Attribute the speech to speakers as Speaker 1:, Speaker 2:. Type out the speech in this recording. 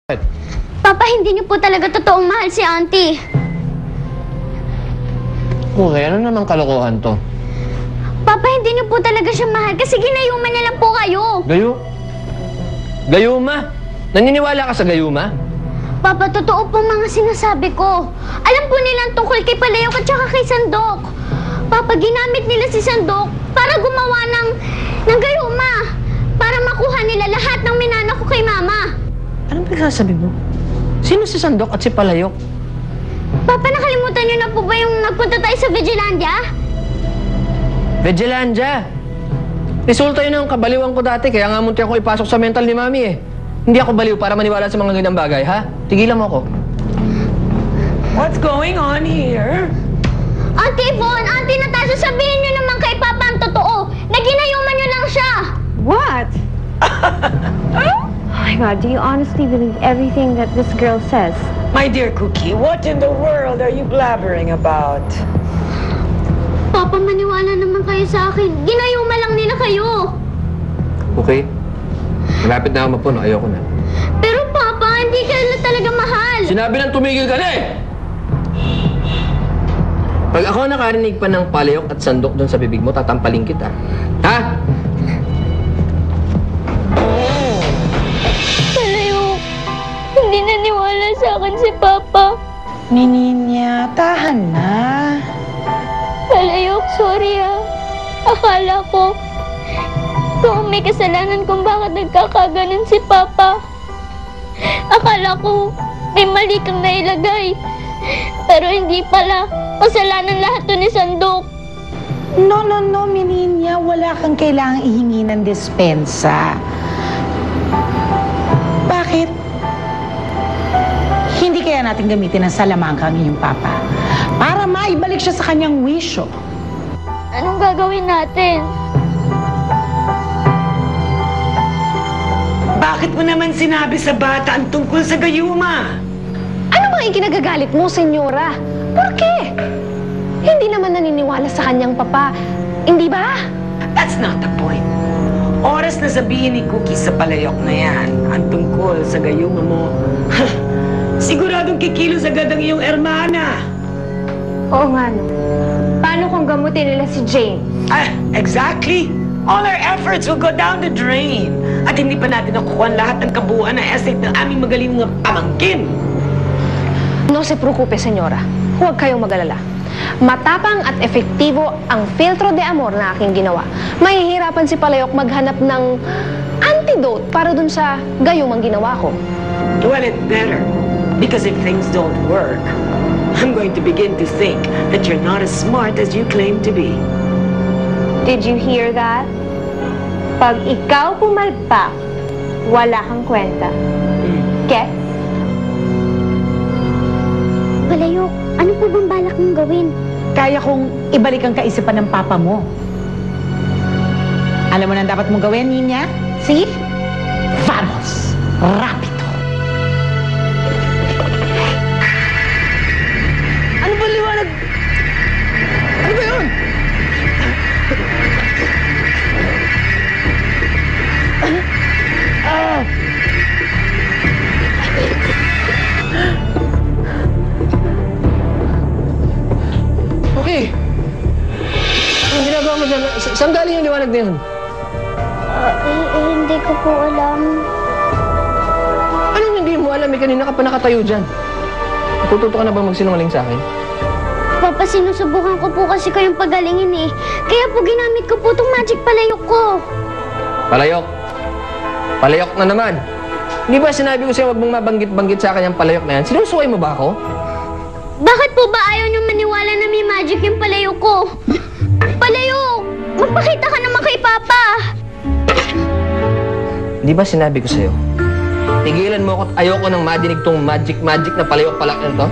Speaker 1: Papa, hindi niyo po talaga totoong mahal si Auntie.
Speaker 2: Okay, ano naman kalokohan to?
Speaker 1: Papa, hindi niyo po talaga siya mahal kasi ginayuman niya lang po kayo.
Speaker 2: Gayuma? Naniniwala ka sa gayuma?
Speaker 1: Papa, totoo po mga sinasabi ko. Alam po nilang tungkol kay Palayok at saka kay Sandok. Papa, ginamit nila si Sandok para gumawa ng gayuma. Para makuha nila lahat ng minana ko kay Mama.
Speaker 2: Anong pinagsasabi mo? Sino si Sandok at si Palayok?
Speaker 1: Papa, nakalimutan niyo na po ba yung nagpunta tayo sa Vigilandia?
Speaker 2: Vigilandia! Resulta yun ng kabaliwan ko dati, kaya nga munti ako ipasok sa mental ni Mami eh. Hindi ako baliw para maniwala sa mga ganyang bagay, ha? Tigilan mo ako.
Speaker 3: What's going on here?
Speaker 1: Auntie Yvonne, Auntie Natasha, sabihin niyo naman kay Papa ang totoo na ginayuman niyo lang siya.
Speaker 4: What? Oh my God, do you honestly believe everything that this girl says?
Speaker 3: My dear Cookie, what in the world are you blabbering about?
Speaker 1: Papa, maniwala naman kayo sa akin. Ginayuman lang nila kayo.
Speaker 2: Okay. Malapit na ako mapuno, ayoko na.
Speaker 1: Pero Papa, hindi ka na talaga mahal.
Speaker 2: Sinabi ng tumigil ka na eh! Pag ako nakarinig pa ng Palayok at Sandok doon sa bibig mo, tatampaling kita. Ha?
Speaker 1: Palayok, hindi naniwala sa akin si Papa.
Speaker 3: Ninya, tahan na.
Speaker 1: Palayok, sorry ah. Akala ko kung may kasalanan kung bakit nagkakaganon si Papa. Akala ko may mali kang nailagay. Pero hindi pala. Kasalanan lahat to ni Sandok.
Speaker 5: No, Mininya. Wala kang kailangang ihingi ng dispensa. Bakit? Hindi kaya natin gamitin ang salamangka ang iyong papa para maibalik siya sa kanyang wisyo.
Speaker 1: Anong gagawin natin?
Speaker 3: Bakit mo naman sinabi sa bata ang tungkol sa gayuma?
Speaker 4: Ano bang ikinagagalit mo, senyora? Por qué? Hindi naman naniniwala sa kanyang papa. Hindi ba?
Speaker 3: That's not the point. Oras na sabihin ni Cookie sa Palayok na yan ang tungkol sa gayuma mo. Siguradong kikilos agad ang iyong ermana.
Speaker 4: Oo nga, no. Paano kung gamutin nila si Jane?
Speaker 3: Ah, exactly. All our efforts will go down the drain. At hindi pa natin nakukuha lahat ng kabuuan ng estate ng aming magaling mga pamangkin.
Speaker 4: No se preocupe, senyora. Huwag kayong magalala. Matapang at efektibo ang filtro de amor na aking ginawa. Mahihirapan si Palayok maghanap ng antidote para dun sa gayumang ginawa ko.
Speaker 3: Well, it better. Because if things don't work, I'm going to begin to think that you're not as smart as you claim to be.
Speaker 4: Did you hear that? Pag ikaw pumalpak, wala kang kwenta. Get?
Speaker 1: Palayok, ano po bang balak mong gawin?
Speaker 5: Kaya kong ibalik ang kaisipan ng papa mo. Alam mo na ang dapat mong gawin, Ninya? See? Vamos! Rapido!
Speaker 2: Ano ba liwanag? Ano ba yun? Okay. Anong ginagawa mo dyan? Saan galing yung liwanag na yun?
Speaker 1: Hindi ko po alam.
Speaker 2: Anong hindi mo alam? Kanina ka pa nakatayo dyan. Natututo ka na bang magsinungaling sa akin?
Speaker 1: Papa, sinusubukan ko po kasi kayong pagalingin eh. Kaya po ginamit ko po itong magic palayok ko.
Speaker 2: Palayok. Palayok na naman. Hindi ba sinabi ko sa'yo huwag mong mabanggit-banggit sa akin yung palayok na yan? Sinusuway mo ba ako?
Speaker 1: Bakit po ba ayaw niyo maniwala na may magic yung palayok ko? Palayok! Magpakita ka naman kay Papa!
Speaker 2: Di ba sinabi ko sa'yo? Tigilan mo ako at ayoko nang madinig tong magic na palayok palak na to?